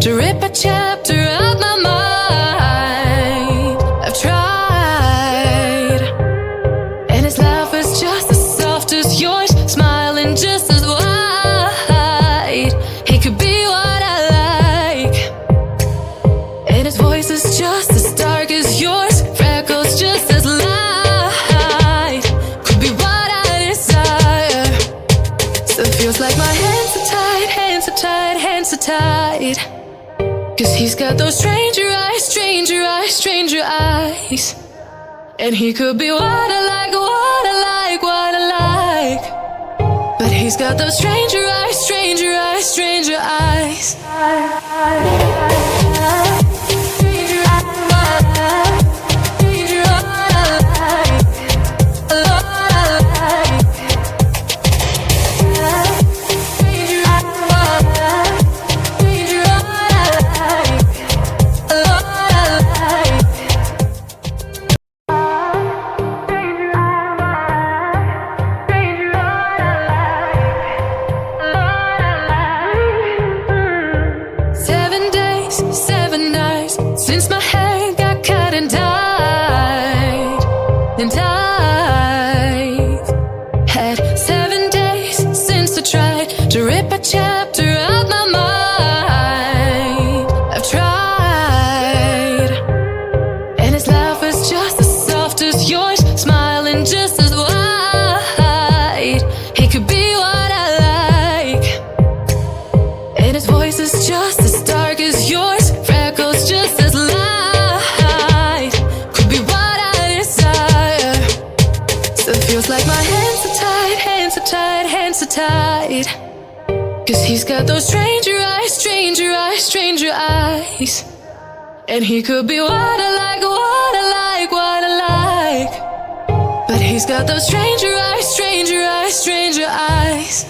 to rip a chapter out my mind. I've tried, and his laugh is just as soft as yours, smiling just as wide. He could be what I like, and his voice is just as dark as yours, freckles just as light. Could be what I desire. So it feels like my hands are tied, hands are tied, hands are tied. 'Cause he's got those stranger eyes, stranger eyes, stranger eyes. And he could be what I like, what I like, what I like. But he's got those stranger eyes, stranger eyes, stranger eyes. Since my hair got cut and dyed, and I've had 7 days since I tried to rip a chapter out my mind. I've tried, and his laugh is just as soft as yours, smiling just as wide. He could be what I like, and his voice is just as dark as yours, freckles just as light. Could be what I desire. So it feels like my hands are tied, hands are tied, hands are tied. 'Cause he's got those stranger eyes, stranger eyes, stranger eyes. And he could be what I like, what I like, what I like. But he's got those stranger eyes, stranger eyes, stranger eyes.